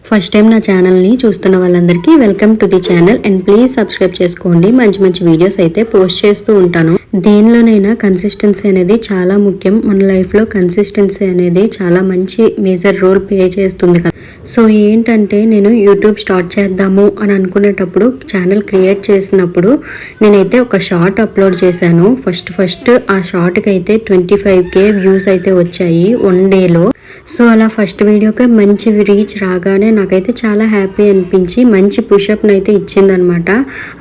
First time నా ఛానల్ని చూస్తున్న వాళ్ళందరికీ welcome to the channel and please subscribe చేసుకోండి. మంచి మంచి వీడియోస్ అయితే పోస్ట్ చేస్తూ ఉంటాను. దేనిలోనైనా కన్సిస్టెన్సీ అనేది చాలా ముఖ్యం. మన లైఫ్లో కన్సిస్టెన్సీ అనేది చాలా మంచి మేజర్ రోల్ ప్లే చేస్తుంది కదా. సో ఏంటంటే నేను యూట్యూబ్ స్టార్ట్ చేద్దాము అని అనుకునేటప్పుడు ఛానల్ క్రియేట్ చేసినప్పుడు నేనైతే ఒక షార్ట్ అప్లోడ్ చేశాను. ఫస్ట్ ఆ షార్ట్కి అయితే 25K వ్యూస్ అయితే వచ్చాయి 1 డేలో. సో అలా ఫస్ట్ వీడియోకి మంచి రీచ్ రాగానే నాకైతే చాలా హ్యాపీ అనిపించి మంచి పుషప్ని అయితే ఇచ్చిందనమాట.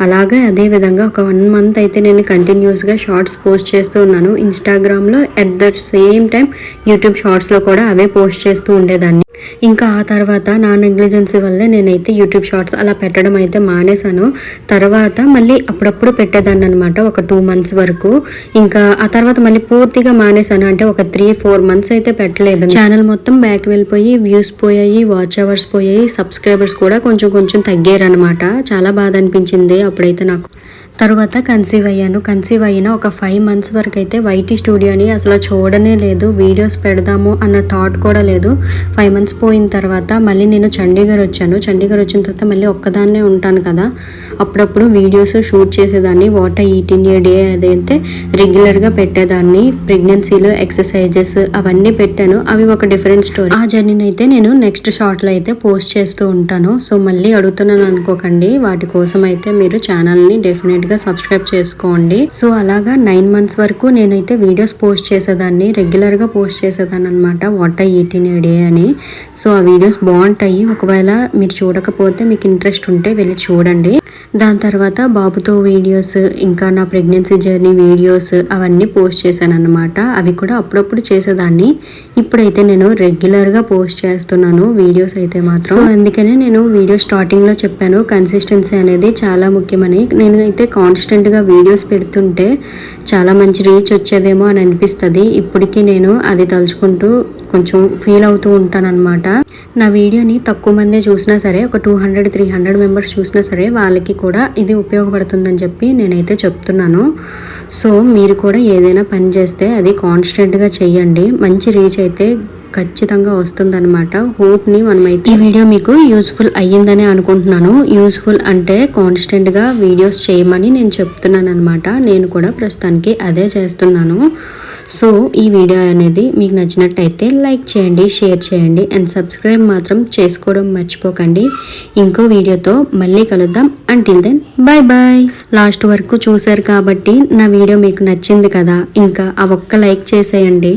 అలాగే అదేవిధంగా ఒక 1 మంత్ అయితే నేను కంటిన్యూస్గా షార్ట్స్ పోస్ట్ చేస్తూ ఉన్నాను ఇన్స్టాగ్రామ్లో. At the same time YouTube షార్ట్స్లో కూడా అవే పోస్ట్ చేస్తూ ఉండేదాన్ని. ఇంకా ఆ తర్వాత నా నెగ్లిజెన్సీ వల్లే నేనైతే యూట్యూబ్ షార్ట్స్ అలా పెట్టడం అయితే మానేశాను. తర్వాత మళ్ళీ అప్పుడప్పుడు పెట్టేదాన్ని అనమాట ఒక 2 మంత్స్ వరకు. ఇంకా ఆ తర్వాత మళ్ళీ పూర్తిగా మానేశాను. అంటే ఒక 3-4 మంత్స్ అయితే పెట్టలేదు. ఛానల్ మొత్తం బ్యాక్ వెళ్ళిపోయి వ్యూస్ పోయాయి, వాచ్ అవర్స్ పోయాయి, సబ్స్క్రైబర్స్ కూడా కొంచెం తగ్గారు అనమాట. చాలా బాధ అనిపించింది అప్పుడైతే నాకు. తర్వాత కన్సీవ్ అయ్యాను. కన్సీవ్ అయిన ఒక 5 మంత్స్ వరకు అయితే వైటీ స్టూడియోని అసలు చూడనే లేదు. వీడియోస్ పెడదాము అన్న థాట్ కూడా లేదు. 5 మంత్స్ పోయిన తర్వాత మళ్ళీ నేను చండీగఢ్ వచ్చాను. చండీగఢ్ వచ్చిన తర్వాత మళ్ళీ ఒక్కదాన్నే ఉంటాను కదా, అప్పుడప్పుడు వీడియోస్ షూట్ చేసేదాన్ని. What I eat in a day అదైతే రెగ్యులర్గా పెట్టేదాన్ని. ప్రెగ్నెన్సీలో ఎక్సర్సైజెస్ అవన్నీ పెట్టాను. అవి ఒక డిఫరెంట్ స్టోరీ. ఆ జర్నీని అయితే నేను నెక్స్ట్ షార్ట్లో అయితే పోస్ట్ చేస్తూ ఉంటాను. సో మళ్ళీ అడుగుతున్నాను అనుకోకండి. వాటి కోసం అయితే మీరు ఛానల్ని డెఫినెట్గా సబ్స్క్రైబ్ చేసుకోండి. సో అలాగా 9 మంత్స్ వరకు నేనైతే వీడియోస్ పోస్ట్ చేసేదాన్ని, రెగ్యులర్గా పోస్ట్ చేసేదాన్ని అనమాట. What I eat in a day అని. సో ఆ వీడియోస్ బాగుంటాయి. ఒకవేళ మీరు చూడకపోతే మీకు ఇంట్రెస్ట్ ఉంటే వెళ్ళి చూడండి. దాని తర్వాత బాబుతో వీడియోస్, ఇంకా నా ప్రెగ్నెన్సీ జర్నీ వీడియోస్ అవన్నీ పోస్ట్ చేశాను అనమాట. అవి కూడా అప్పుడప్పుడు చేసేదాన్ని. ఇప్పుడైతే నేను రెగ్యులర్గా పోస్ట్ చేస్తున్నాను వీడియోస్ అయితే మాత్రం. సో అందుకనే నేను వీడియో స్టార్టింగ్లో చెప్పాను కన్సిస్టెన్సీ అనేది చాలా ముఖ్యమని. నేను అయితే కాన్స్టెంట్గా వీడియోస్ పెడుతుంటే చాలా మంచి రీచ్ వచ్చేదేమో అని అనిపిస్తుంది. ఇప్పటికీ నేను అది తలుచుకుంటూ కొంచెం ఫీల్ అవుతూ ఉంటానన్నమాట. నా వీడియోని తక్కువ మందే చూసినా సరే, ఒక 200-300 మెంబర్స్ చూసినా సరే వాళ్ళకి కూడా ఇది ఉపయోగపడుతుందని చెప్పి నేనైతే చెప్తున్నాను. సో మీరు కూడా ఏదైనా పని చేస్తే అది కాన్స్టెంట్గా చేయండి. మంచి రీచ్ అయితే ఖచ్చితంగా వస్తుందన్నమాట. హోప్ని మనమైతే ఈ వీడియో మీకు యూస్ఫుల్ అయ్యిందని అనుకుంటున్నాను. యూస్ఫుల్ అంటే కాన్స్టెంట్గా వీడియోస్ చేయమని నేను చెప్తున్నాను అనమాట. నేను కూడా ప్రస్తుతానికి అదే చేస్తున్నాను. సో ఈ వీడియో అనేది మీకు నచ్చినట్టయితే లైక్ చేయండి, షేర్ చేయండి అండ్ సబ్స్క్రైబ్ మాత్రం చేసుకోవడం మర్చిపోకండి. ఇంకో వీడియోతో మళ్ళీ కలుద్దాం. Until then bye bye. Last వరకు చూశారు కాబట్టి నా వీడియో మీకు నచ్చింది కదా, ఇంకా ఆ ఒక్క లైక్ చేసేయండి.